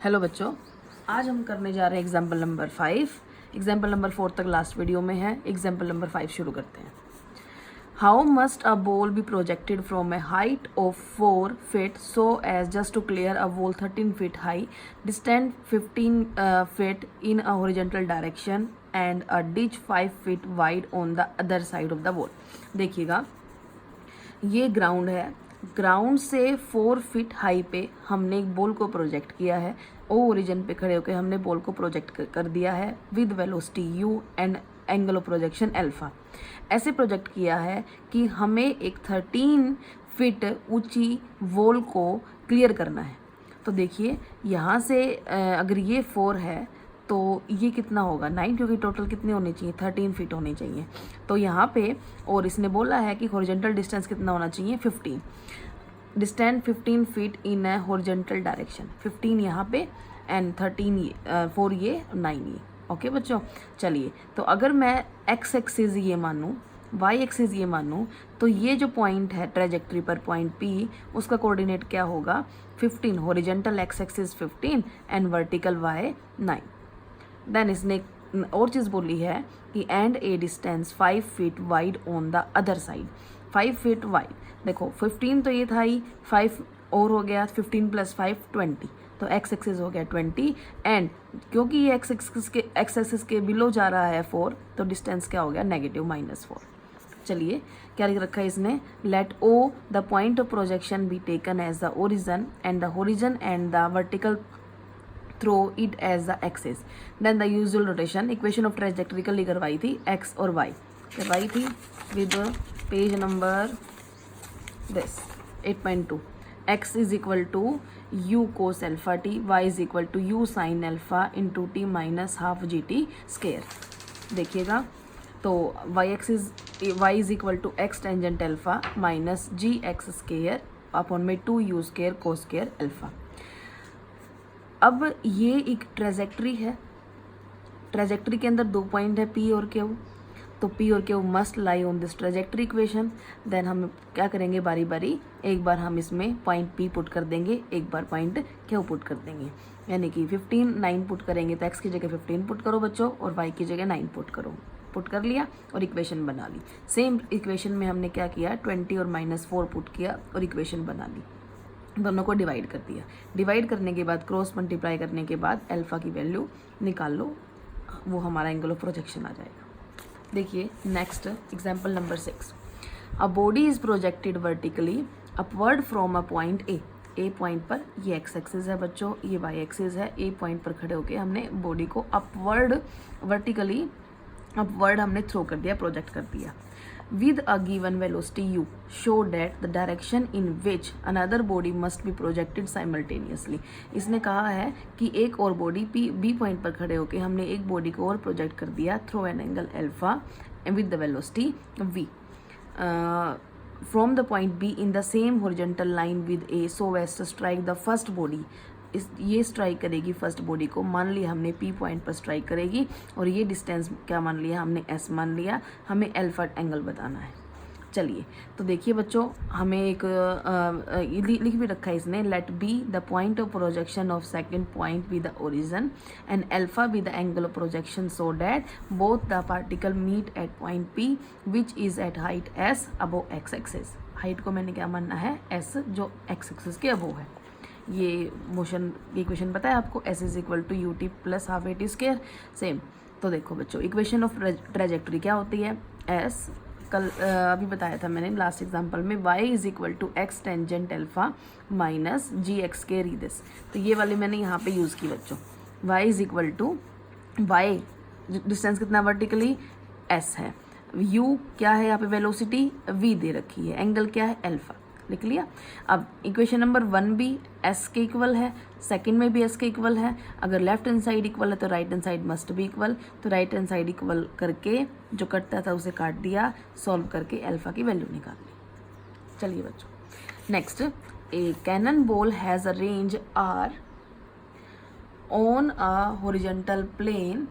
Hello बच्चों, आज हम करने जा रहे हैं एग्जाम्पल नंबर 5। एग्जाम्पल नंबर 4 तक लास्ट वीडियो में है। एग्जाम्पल नंबर 5 शुरू करते हैं। How must a ball be projected from A height of 4 feet so as just to clear a wall 13 feet high, distant 15 feet in a horizontal direction and a ditch 5 feet wide on the other side of the wall। देखिएगा, ये ground है। Ground से 4 feet high पे हमने एक ball को project किया है। ओ ओरिजिन पे खड़े होकर हमने बॉल को प्रोजेक्ट कर दिया है with velocity you and angle of projection alpha. ऐसे प्रोजेक्ट किया है कि हमें एक 13 फीट ऊंची वॉल को क्लियर करना है। तो देखिए, यहाँ से अगर ये 4 है तो ये कितना होगा 9, क्योंकि टोटल कितने होने चाहिए 13 फीट होने चाहिए। तो यहाँ पे और इसने बोला है कि हॉरिजॉन्टल डिस्टेंस कितना होना चाहिए 15, distance 15 feet in A horizontal direction. 15 यहाँ पे एंड 13 4 ये 9 ये। ओके बच्चों, चलिए तो अगर मैं एक्स एक्सिस ये मानूँ, वाई एक्सिस ये मानूँ, तो ये जो पॉइंट है ट्रेजेक्ट्री पर पॉइंट पी, उसका कोऑर्डिनेट क्या होगा 15। Horizontal x axis 15 and vertical y 9। Then इसने और चीज़ बोली है कि and a distance 5 feet wide on the other side. 5 feet wide, देखो 15 तो ये था ही, 5 और हो गया 15 + 5 20, तो एक्स एक्सिस हो गया 20 एंड क्योंकि ये एक्स एक्सिस के बिलो जा रहा है 4, तो डिस्टेंस क्या हो गया -4। चलिए क्या लिख रखा है इसने, let O the point of projection be taken as the origin and the horizon and the vertical through it as the axis. Then the usual rotation equation of trajectory कल करवाई थी एक्स और वाई करवाई थी with page number this 8.2। x is equal to u cos alpha t, y is equal to u sine alpha into t -12 GT square. देखिएगा, तो y is equal to x tangent alpha minus GX square upon में 2u square cos square alpha. अब ये एक trajectory है। Trajectory के अंदर 2 point है P और Q, तो P और Q must lie on this trajectory equation. Then हम क्या करेंगे, बारी बारी एक बार हम इसमें पॉइंट P पुट कर देंगे, एक बार पॉइंट Q पुट कर देंगे। यानी कि 15 9 पुट करेंगे तो x की जगह 15 पुट करो बच्चों और y की जगह 9 पुट करो। पुट कर लिया और इक्वेशन बना ली। सेम इक्वेशन में हमने क्या किया, 20 और -4 पुट किया और इक्वेशन बना ली। दोनों को डिवाइड कर दिया। डिवाइड करने के बाद क्रॉस मल्टीप्लाई करने के बाद अल्फा की वैल्यू निकाल लो, वो हमारा एंगल ऑफ प्रोजेक्शन आ जाएगा। देखिए next example number 6। A body is projected vertically upward from a point A point पर, ये एक्स एक्सिस है बच्चों, ये वाई एक्सिस है। ए पॉइंट पर खड़े होके हमने बॉडी को अपवर्ड वर्टिकली अपवर्ड हमने थ्रो कर दिया, प्रोजेक्ट कर दिया with a given velocity u, show that the direction in which another body must be projected simultaneously। इसने कहा है कि एक और बॉडी बी पॉइंट पर खड़े होकर हमने एक बॉडी को और प्रोजेक्ट कर दिया through an angle alpha with the velocity v from the point b in the same horizontal line with a so as to strike the first body। ये स्ट्राइक करेगी फर्स्ट बॉडी को, मान लिया हमने P पॉइंट पर strike करेगी और ये डिस्टेंस क्या मान लिया हमने S मान लिया। हमें अल्फा एंगल बताना है। चलिए तो देखिए बच्चों, हमें एक लिख भी रखा है इसने, let B the point of projection of second point be the origin and alpha be the angle of projection so that both the particle meet at point P which is at height S above x axis. Height को मैंने क्या मानना है S, जो x axis के above है। ये motion की इक्वेशन पता है आपको, S is equal to u t plus half a t square. Same, तो देखो बच्चों इक्वेशन ऑफ ट्रेजेक्ट्री क्या होती है, S कल अभी बताया था मैंने लास्ट एग्जांपल में, y is equal to x tangent alpha minus GX square ई दिस। तो ये वाली मैंने यहाँ पे यूज़ की बच्चों, y is equal to y distance कितना वर्टिकली S है, u क्या है यहाँ पे वेलोसिटी v दे रखी है, एंगल क्या है अल्फा, लिख लिया। अब इक्वेशन नंबर 1 भी S के इक्वल है, सेकंड में भी S के इक्वल है। अगर लेफ्ट हैंड साइड इक्वल है तो राइट हैंड साइड मस्ट भी इक्वल, तो राइट हैंड साइड इक्वल करके जो कटता था उसे काट दिया, सॉल्व करके अल्फा की वैल्यू निकाल ली। चलिए बच्चों next, a cannon ball has a range R on a horizontal plane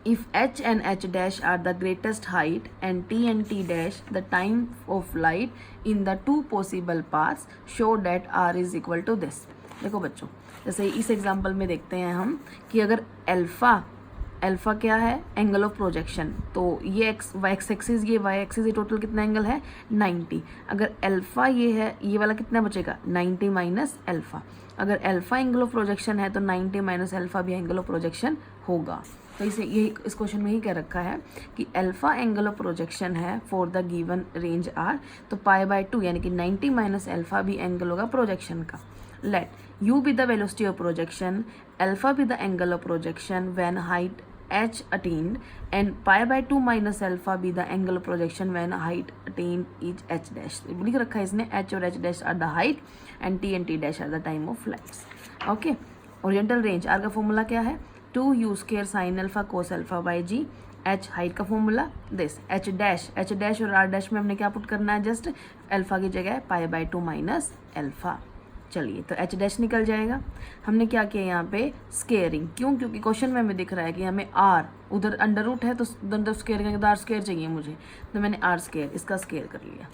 if h and h dash are the greatest height and t dash the time of light in the two possible paths, show that r is equal to this। देखो बच्चों, जैसे इस example में देखते हैं हम कि अगर अल्फा क्या है, एंगल ऑफ प्रोजेक्शन, तो ये एक्स एक्सिस, ये वाई एक्सिस, ये टोटल कितना एंगल है 90। अगर अल्फा ये है, ये वाला कितना बचेगा 90 माइनस अल्फा। अगर अल्फा एंगल ऑफ प्रोजेक्शन है तो 90 माइनस अल्फा भी एंगल ऑफ प्रोजेक्शन होगा। तो इसे यही इस क्वेश्चन में ही कह रखा है कि अल्फा एंगल ऑफ प्रोजेक्शन है for the given range R, तो π/2 यानी कि 90 माइनस अल्फा भी एंगल होगा प्रोजेक्शन का। Let u be the velocity of projection, alpha be the angle of projection when height h attained, and π/2 minus alpha be the angle of projection when height attained is h dash। लिख रखा है इसने, h और h dash are the height and t dash are the time of flights। Okay, horizontal range r का formula क्या है 2u square sine alpha cos alpha by g. h height का formula this, h dash और r dash में हमने क्या put करना है, जस्ट अल्फा की जगह π/2 माइनस अल्फा। चलिए, तो h डैश निकल जाएगा। हमने क्या किया यहाँ पे स्केयरिंग, क्यों, क्योंकि क्वेश्चन में हमें दिख रहा है कि हमें r उधर अंडर रूट है तो उधर स्केयर करेंगे तो r स्केयर चाहिए मुझे, तो मैंने r स्केयर इसका स्केयर कर लिया।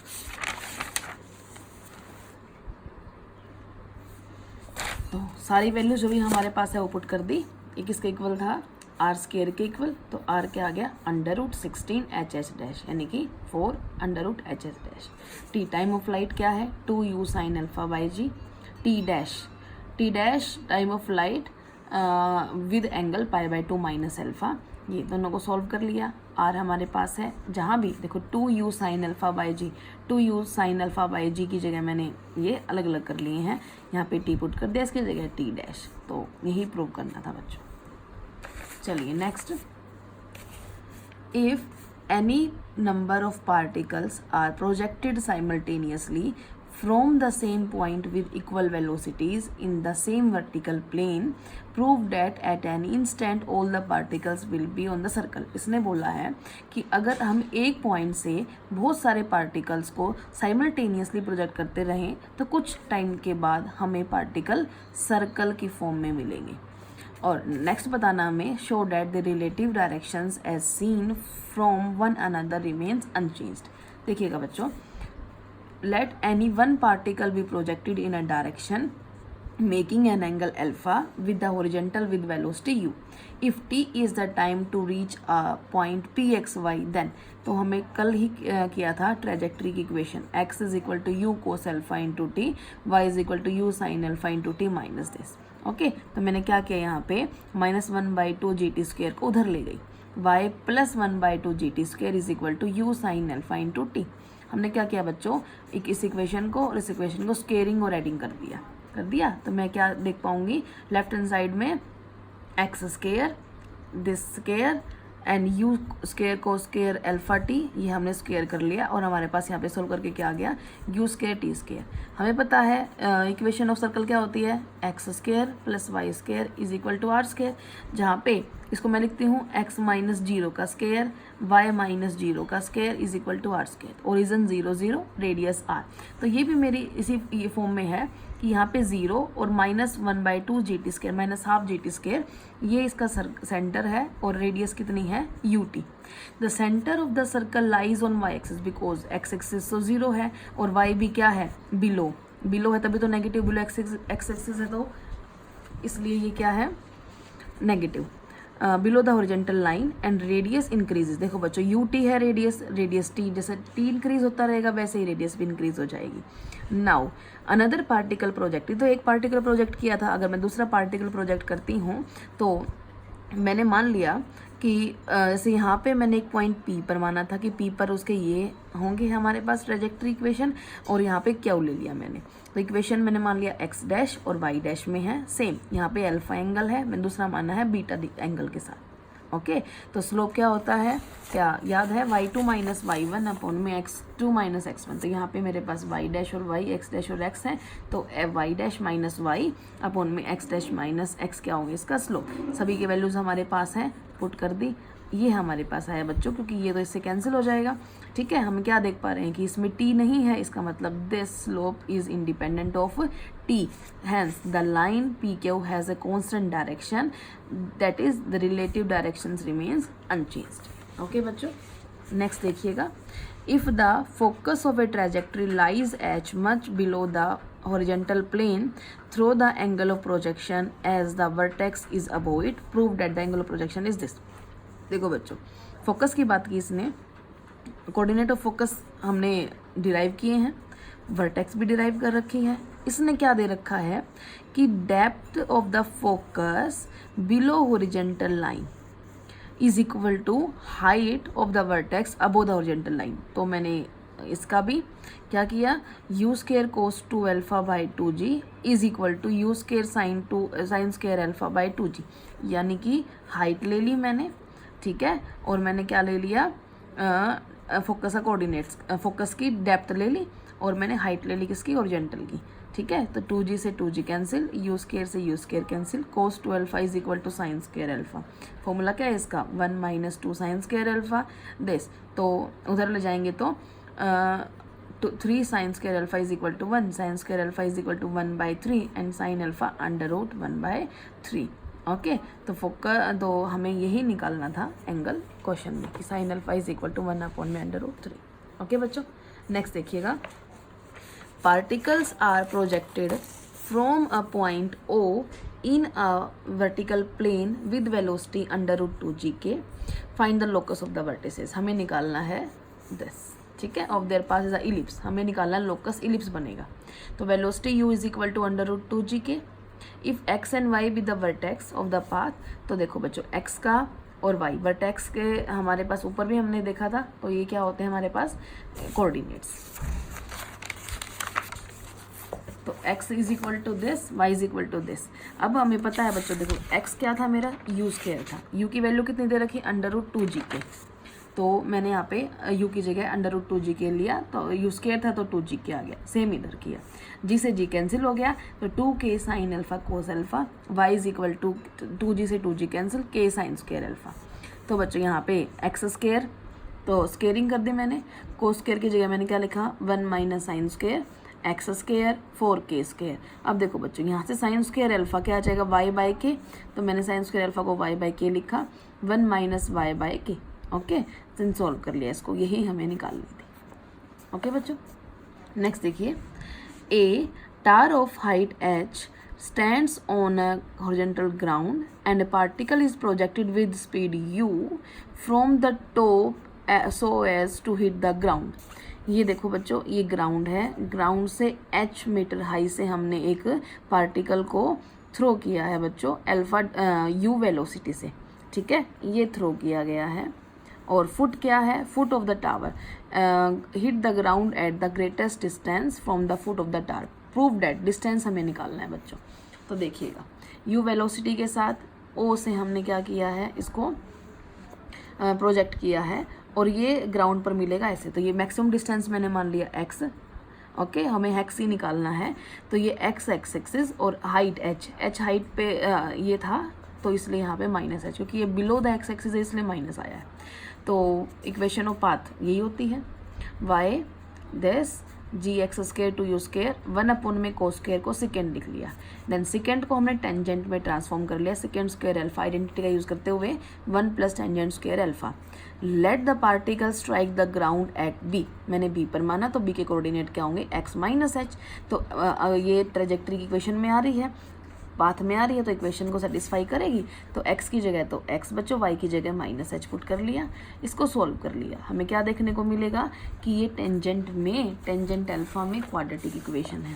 तो सारी वैल्यू जो भी हमारे पास है वो पुट कर दी। ये किसके इक्वल था, r स्केयर के इक्वल, तो r क्या आ गया √16 h डैश, यानी कि 4 √h dash. t time of flight क्या है 2u sine alpha by g. t dash time of flight with angle π/2 minus alpha. ये दोनों को सॉल्व कर लिया। r हमारे पास है, जहाँ भी देखो 2u sine alpha by g, 2u sine alpha by g की जगह मैंने ये अलग अलग कर लिए हैं, यहाँ पे t पुट कर दिया, इसकी जगह t डैश। तो यही प्रूव करना था बच्चों। चलिए next, if any number of particles are projected simultaneously from the same point with equal velocities in the same vertical plane, prove that at an instant all the particles will be on the circle। इसने बोला है कि अगर हम एक point से बहुत सारे पार्टिकल्स को साइमल्टेनियसली प्रोजेक्ट करते रहें तो कुछ टाइम के बाद हमें पार्टिकल सर्कल की फॉर्म में मिलेंगे। और नेक्स्ट बताना हमें, show that the relative directions as seen from one another remains unchanged. देखिएगा बच्चों, let any one particle be projected in a direction making an angle alpha with the horizontal with velocity u, if t is the time to reach a point pxy, then तो हमें कल ही किया था trajectory की equation, x is equal to u cos alpha into t, y is equal to u sine alpha into t minus this. Okay, तो मैंने क्या किया यहाँ पे -1/2 GT स्क्वायर को उधर ले गई, y + 1/2 GT square is equal to u sine alpha into t. हमने क्या किया बच्चों, इस इक्वेशन को और इस इक्वेशन को स्केयरिंग और एडिंग कर दिया। तो मैं क्या देख पाऊंगी, लेफ्ट हैंड साइड में x square, this square and you square को स्केयर अल्फा टी, ये हमने स्केयर कर लिया। और हमारे पास यहाँ पे सोल्व करके क्या आ गया, यू स्केयर टी स्केयर। हमें पता है इक्वेशन ऑफ सर्कल क्या होती है, x square plus y square is equal to r square, जहाँ पे इसको मैं लिखती हूँ x - 0 का स्केयर, y - 0 का square is equal to r square. Origin 0 0, radius r। तो ये भी मेरी इसी ये फॉर्म में है कि यहाँ पे 0 और -1/2 GT स्केयर -12 GT स्केयर, ये इसका सेंटर है और रेडियस कितनी है ut। The centre of the circle lies on y axis, because x axis तो 0 है और y भी क्या है बिलो है, तभी तो नेगेटिव बिलो x एक्सिस है, तो इसलिए ये क्या है negative. Below the horizontal line and radius increases. देखो बच्चों, यू टी है रेडियस टी, जैसे टी इंक्रीज होता रहेगा वैसे ही रेडियस भी इंक्रीज हो जाएगी। नाउ अनदर पार्टिकल प्रोजेक्ट, तो एक पार्टिकल प्रोजेक्ट किया था, अगर मैं दूसरा पार्टिकल प्रोजेक्ट करती हूँ तो मैंने मान लिया कि जैसे यहाँ पे मैंने एक पॉइंट P पर माना था कि P पर उसके ये होंगे हमारे पास ट्रेजेक्ट्री इक्वेशन, और यहाँ पे क्या ले लिया मैंने, तो इक्वेशन मैंने मान लिया x डैश और y डैश में है सेम, यहाँ पे अल्फा एंगल है, मैंने दूसरा माना है बीटा एंगल के साथ। ओके, तो स्लोप क्या होता है, क्या याद है, y2 - y1 अपॉन में x2 - x1। तो यहाँ पे मेरे पास y डैश और y, x डैश और x है, तो y dash minus y upon में x डैश माइनस x क्या होगा इसका स्लोप। सभी के वैल्यूज हमारे पास हैं, पुट कर दी, ये हमारे पास आया बच्चों, क्योंकि ये तो इससे कैंसिल हो जाएगा। ठीक है, हम क्या देख पा रहे हैं कि इसमें t नहीं है, इसका मतलब this slope is independent of t, hence the line PQ has a constant direction, that is the relative directions remains unchanged। Okay बच्चों, नेक्स्ट देखिएगा, if the focus of a trajectory lies h much below the horizontal plane through the angle of projection as the vertex is above it. Prove that the angle of projection is this. देखो बच्चों, focus की बात की इसने, coordinate of focus हमने derive किए हैं, vertex भी डिराइव कर रखी है. इसने क्या दे रखा है कि depth of the focus below horizontal line is equal to height of the vertex above the horizontal line. तो मैंने इसका भी क्या किया, u square cos 2 alpha by 2g is equal to u square sine square alpha by 2g. यानी कि height ले ली मैंने, ठीक है, और मैंने क्या ले लिया, फोकस का कोऑर्डिनेट्स, फोकस की डेप्थ ले ली, और मैंने हाइट ले ली किसकी, हॉरिजॉन्टल की. ठीक है, तो 2g से 2g कैंसिल, यू स्केयर से u square cancel, cos 2 alpha is equal to sine square alpha. Formula क्या है इसका, 1 minus 2 sine square alpha this. तो उधर ले जाएंगे तो 3 sine square alpha is equal to 1, sine square alpha is equal to 1/3 and sine alpha under root 1/3. Okay, तो focus, तो हमें यही निकालना था एंगल क्वेश्चन में कि sine alpha is equal to 1/√3. Okay बच्चों, नेक्स्ट देखिएगा. Particles are projected from a point O in a vertical plane with velocity √2gk. Find the locus of the vertices. हमें निकालना है दिस, ठीक है, of their path is a ellipse. हमें निकालना locus, ellipse बनेगा. तो velocity u is equal to √2gk. If x and y be the vertex of the path. तो देखो बच्चों, x का और y वर्टेक्स के हमारे पास ऊपर भी हमने देखा था, तो ये क्या होते हैं हमारे पास, कोऑर्डिनेट्स. तो x is equal to this, y is equal to this. अब हमें पता है बच्चों, देखो x क्या था मेरा, u स्क्वायर था. u की वैल्यू कितनी दे रखी, √2gk. तो मैंने यहाँ पे u की जगह √2gk लिया, तो u स्क्वायर था तो 2gk आ गया. सेम इधर किया, g से g कैंसिल हो गया, तो 2k sine alpha cos alpha, y is equal to 2g से 2g cancel, k sine square alpha. तो बच्चों यहाँ पे x स्क्वायर, तो स्क्वेयरिंग कर दी मैंने, कोस स्क्वायर की जगह मैंने क्या लिखा, 1 minus sine square x square 4k square. अब देखो बच्चों, यहाँ से साइन स्क्वायर अल्फा क्या आ जाएगा, y/k. तो मैंने साइन स्क्वायर अल्फा को y/k लिखा, 1 माइनस y/k. ओके, तो सॉल्व कर लिया इसको, यही हमें निकालनी थी. ओके बच्चों, नेक्स्ट देखिए. A tower of height h stands on a horizontal ground and a particle is projected with speed u from the top so as to hit the ground. ये देखो बच्चों, ये ग्राउंड है, ग्राउंड से h metre high से हमने एक particle को थ्रो किया है बच्चों, अल्फा u वेलोसिटी से. ठीक है, ये थ्रो किया गया है. और फुट क्या है, foot of the tower, hit the ground at the greatest distance from the foot of the tower. Prove that, distance हमें निकालना है बच्चों. तो देखिएगा, u वेलोसिटी के साथ o से हमने क्या किया है, इसको प्रोजेक्ट किया है, और ये ग्राउंड पर मिलेगा ऐसे. तो ये मैक्सिमम डिस्टेंस मैंने मान लिया x. ओके, हमें x ही निकालना है. तो ये x एक्सिस और हाइट h हाइट पे ये था, तो इसलिए यहाँ पे माइनस है, क्योंकि ये बिलो द x एक्सिस है इसलिए माइनस आया है. तो इक्वेशन ऑफ पाथ यही होती है, y this gx square to u square, 1 upon में कोस स्क्वायर को सेकेंड लिख लिया. देन सेकेंड को हमने टेंजेंट में ट्रांसफॉर्म कर लिया, सेकेंड स्क्वायर अल्फा आइडेंटिटी का यूज़ करते हुए 1 plus tangent square alpha. Let the particle strike the ground eight b. मैंने b पर माना, तो b के कोऑर्डिनेट क्या होंगे, x माइनस h. तो ये ट्रेजेक्ट्री की इक्वेशन में आ रही है, पाथ में आ रही है, तो इक्वेशन को सेटिस्फाई करेगी. तो x की जगह तो x बच्चों, y की जगह माइनस h पुट कर लिया, इसको सॉल्व कर लिया. हमें क्या देखने को मिलेगा कि ये टेंजेंट में, टेंजेंट अल्फा में क्वाड्रेटिक इक्वेशन है.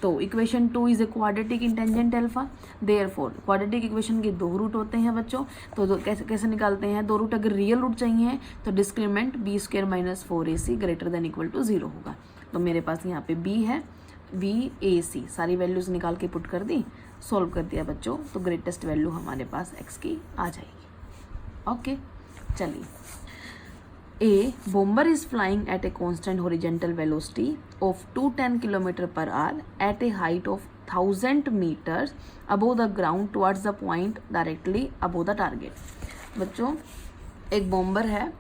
तो equation 2 is a quadratic in tangent alpha. Therefore quadratic equation के 2 रूट होते हैं बच्चों. तो कैसे निकालते हैं, 2 रूट अगर रियल रूट चाहिए तो discriminant b square minus 4ac greater than equal to 0 होगा. तो मेरे पास यहाँ पे b है, b/ac सारी वैल्यूज निकाल के पुट कर दी, सॉल्व कर दिया बच्चों. तो ग्रेटेस्ट वैल्यू हमारे पास x की आ जाएगी. ओके, चलिए. A bomber is flying at a constant horizontal velocity of 210 km/h at a height of 1000 meters above the ground towards the point directly above the target. बच्चों, एक बॉम्बर है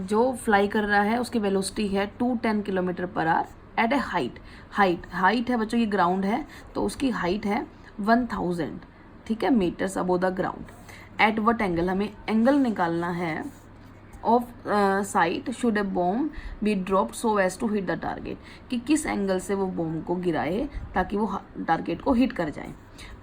जो fly कर रहा है, उसकी वेलोसिटी है 210 km/h एट ए height है बच्चों, ये ग्राउंड है, तो उसकी हाइट है 1000, ठीक है, meters above the ground. At what angle, हमें एंगल निकालना है of sight should a bomb be dropped so as to hit the target, कि किस एंगल से वो बॉम्ब को गिराए ताकि वो टारगेट को हिट कर जाए।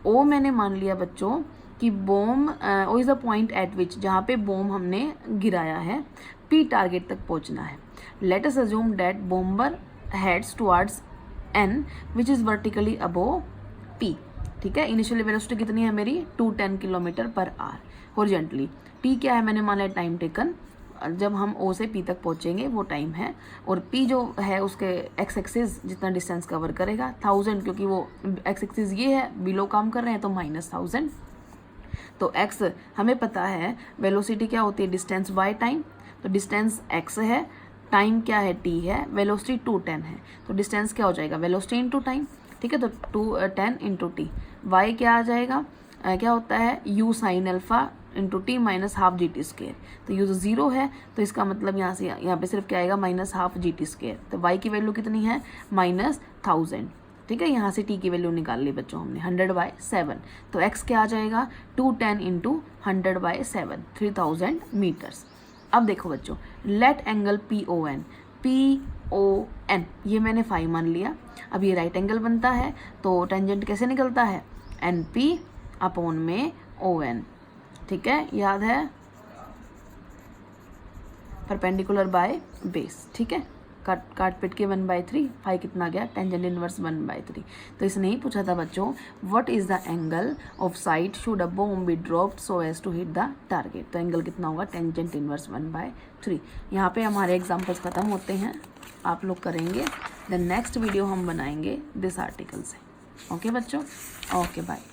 ओ मैंने मान लिया बच्चों कि bomb O is the point at which, जहाँ पे बॉम्ब हमने गिराया है, पी टारगेट तक पहुँचना है। Let us assume that bomber heads towards an which is vertically above P. ठीक है, इनिशियल वेलोसिटी कितनी है मेरी 210 kilometre per hour horizontally. T क्या है, मैंने माना टाइम टेकन, जब हम ओ से पी तक पहुंचेंगे वो टाइम है, और पी जो है उसके एक्स एक्सिस जितना डिस्टेंस कवर करेगा 1000, क्योंकि वो एक्स एक्सिस ये है, बिलो काम कर रहे हैं तो -1000। तो एक्स हमें पता है, वेलोसिटी क्या होती है डिस्टेंस बाय टाइम, तो डिस्टेंस एक्स है, टाइम क्या है टी है, वेलोसिटी 210 है, तो डिस्टेंस क्या हो जाएगा वेलोसिटी इंटू टाइम। ठीक है, तो 210 इंटू टी। वाई क्या आ जाएगा, क्या होता है u sign alpha into t minus half G T square. तो यू 0 है, तो इसका मतलब यहाँ से यहाँ पे सिर्फ क्या आएगा -12 जी टी स्क्वेयर। तो y की वैल्यू कितनी है -1000। ठीक है, यहाँ से t की वैल्यू निकाल ली बच्चों हमने 100/7। तो x क्या आ जाएगा 210 इंटू 100/7 3000 मीटर्स। अब देखो बच्चों, लेट एंगल PON ये मैंने फाई मान लिया। अब ये राइट एंगल बनता है, तो टेंजेंट कैसे निकलता है NP अपॉन में ON। ठीक है, याद है, परपेंडिकुलर बाय बेस। ठीक है, काट पिट के 1/3, फाई कितना गया टेंजेंट इनवर्स 1/3। तो इसने ही पूछा था बच्चों, what is the angle of sight should a bomb be dropped so as to hit the target. तो एंगल कितना होगा टेंजेंट इनवर्स 1/3। यहाँ पे हमारे एग्जाम्पल्स खत्म होते हैं, आप लोग करेंगे। देन नेक्स्ट वीडियो हम बनाएंगे दिस आर्टिकल से। ओके बच्चों, ओके बाय।